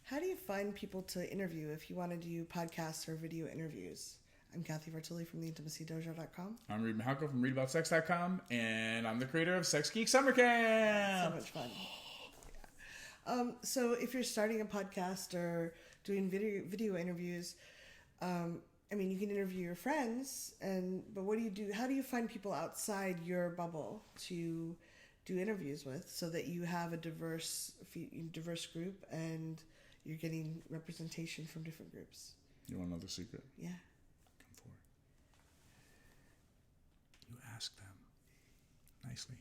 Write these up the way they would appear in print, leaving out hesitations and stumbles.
How do you find people to interview if you want to do podcasts or video interviews? I'm Kathy Vartuli from theintimacydojo.com. I'm Reed Mahalko from readaboutssex.com, and I'm the creator of Sex Geek Summer Camp. So much fun. Yeah. So if you're starting a podcast or doing video interviews, I mean, you can interview your friends, but what do you do? How do you find people outside your bubble to do interviews with, so that you have a diverse group and you're getting representation from different groups? You want another secret? Yeah. Come forward. You ask them nicely,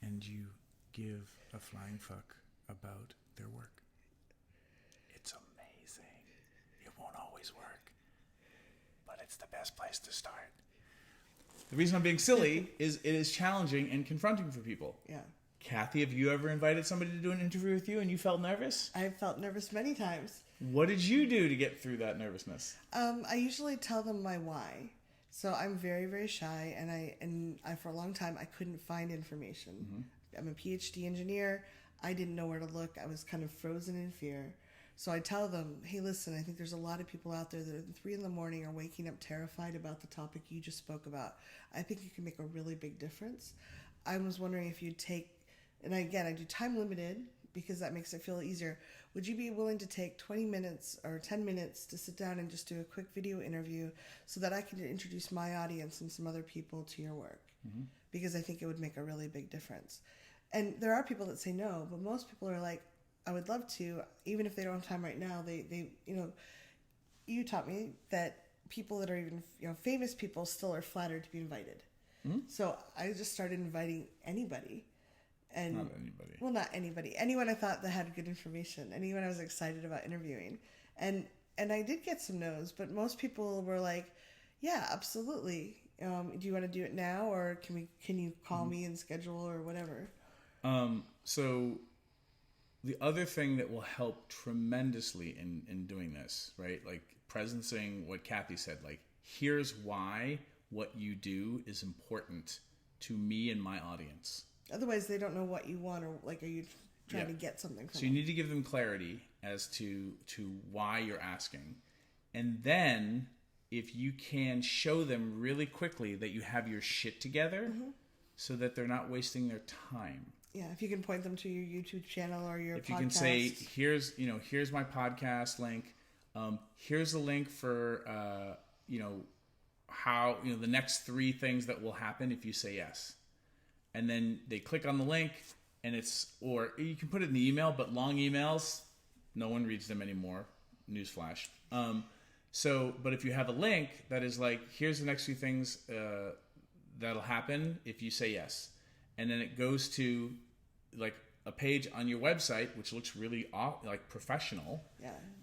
and you give a flying fuck about their work. It's amazing. It won't always work, but it's the best place to start. The reason I'm being silly is it is challenging and confronting for people. Yeah. Kathy, have you ever invited somebody to do an interview with you and you felt nervous? I've felt nervous many times. What did you do to get through that nervousness? I usually tell them my why. So I'm very, very shy, and I for a long time I couldn't find information. Mm-hmm. I'm a PhD engineer. I didn't know where to look. I was kind of frozen in fear. So I tell them, hey, listen, I think there's a lot of people out there that at 3 a.m. are waking up terrified about the topic you just spoke about. I think you can make a really big difference. I was wondering if you'd take, and again, I do time limited because that makes it feel easier. Would you be willing to take 20 minutes or 10 minutes to sit down and just do a quick video interview so that I can introduce my audience and some other people to your work? Mm-hmm. Because I think it would make a really big difference. And there are people that say no, but most people are like, I would love to, even if they don't have time right now. They you taught me that people that are even, famous people still are flattered to be invited. Mm-hmm. So I just started inviting anybody. And not anybody. Well, not anybody. Anyone I thought that had good information. Anyone I was excited about interviewing. And I did get some no's, but most people were like, yeah, absolutely. Do you want to do it now, or can you call me and schedule or whatever? So the other thing that will help tremendously in doing this, right? Like presencing what Kathy said, like, here's why what you do is important to me and my audience. Otherwise, they don't know what you want, or like, are you trying to get something from So you need to give them clarity as to why you're asking. And then if you can show them really quickly that you have your shit together, mm-hmm. so that they're not wasting their time. Yeah, if you can point them to your YouTube channel or your podcast. If you can say, here's my podcast link. Here's the link for, how, the next 3 things that will happen if you say yes. And then they click on the link, and or you can put it in the email, but long emails, no one reads them anymore. Newsflash. But if you have a link that is like, here's the next few things that'll happen if you say yes. And then it goes to like a page on your website, which looks really like professional,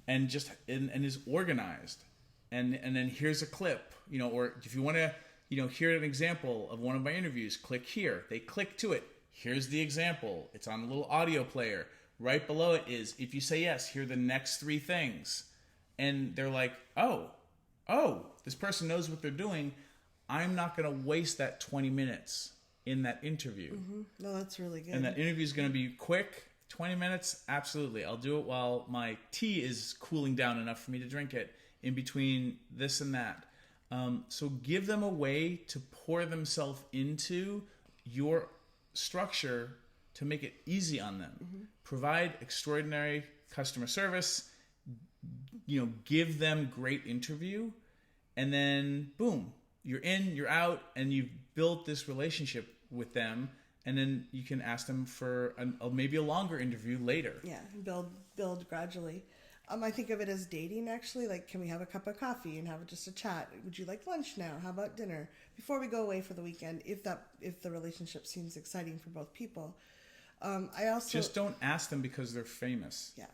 and just and is organized. And then here's a clip, or if you want to, hear an example of one of my interviews, click here. They click to it. Here's the example. It's on a little audio player. Right below it is, if you say yes, here are the next 3 things. And they're like, oh, this person knows what they're doing. I'm not going to waste that 20 minutes in that interview. Mm-hmm. No, that's really good. And that interview is going to be quick, 20 minutes, absolutely. I'll do it while my tea is cooling down enough for me to drink it in between this and that. So give them a way to pour themselves into your structure to make it easy on them. Mm-hmm. Provide extraordinary customer service, give them great interview, and then boom, you're in, you're out, and you've built this relationship with them, and then you can ask them for maybe a longer interview later. Yeah, build gradually. I think of it as dating, actually. Like, can we have a cup of coffee and have just a chat? Would you like lunch now? How about dinner? Before we go away for the weekend, if the relationship seems exciting for both people. I also... Just don't ask them because they're famous. Yeah.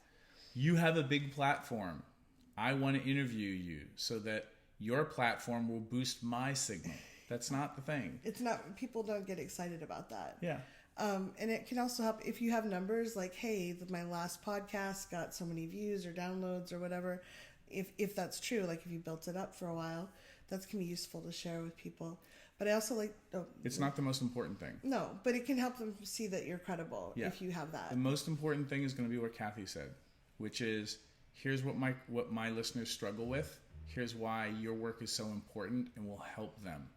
You have a big platform. I want to interview you so that your platform will boost my signal. That's not the thing. It's not. People don't get excited about that. Yeah. And it can also help if you have numbers like, hey, my last podcast got so many views or downloads or whatever. If that's true, like if you built it up for a while, that's can be useful to share with people. But I also like... Oh, It's not the most important thing. no, but it can help them see that you're credible Yeah. if you have that. The most important thing is going to be what Kathy said, which is, here's what my listeners struggle with. Here's why your work is so important and will help them.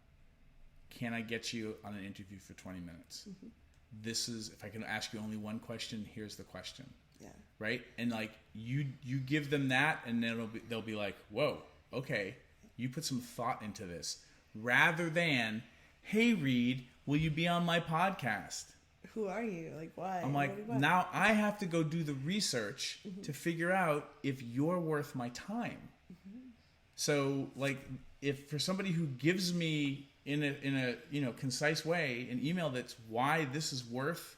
Can I get you on an interview for 20 minutes? Mm-hmm. This is, if I can ask you only one question, here's the question. Yeah. Right? And like you give them that, and then they'll be like, whoa, okay, you put some thought into this. Rather than, hey, Reed, will you be on my podcast? Who are you? Like, why? I'm like, now I have to go do the research to figure out if you're worth my time. Mm-hmm. So, like, if for somebody who gives me in a concise way an email that's why this is worth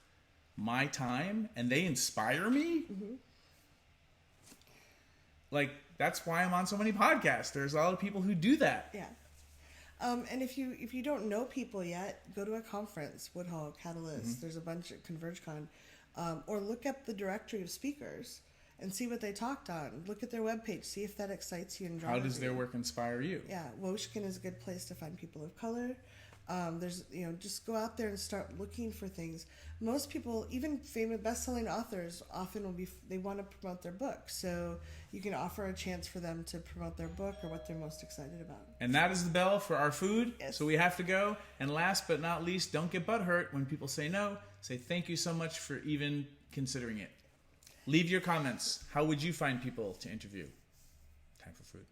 my time, and they inspire me, like, that's why I'm on so many podcasts. There's a lot of people who do that. Yeah. And if you don't know people yet, go to a conference, Woodhull, Catalyst. There's a bunch at ConvergeCon, or look up the directory of speakers and see what they talked on. Look at their webpage, see if that excites you and draws How does their you. work inspire you? Yeah, Woshkin is a good place to find people of color. There's just go out there and start looking for things. Most people, even famous best-selling authors, often they want to promote their book. So you can offer a chance for them to promote their book or what they're most excited about. And that is the bell for our food. Yes. So we have to go. And last but not least, don't get butthurt when people say no. Say thank you so much for even considering it. Leave your comments. How would you find people to interview? Time for food.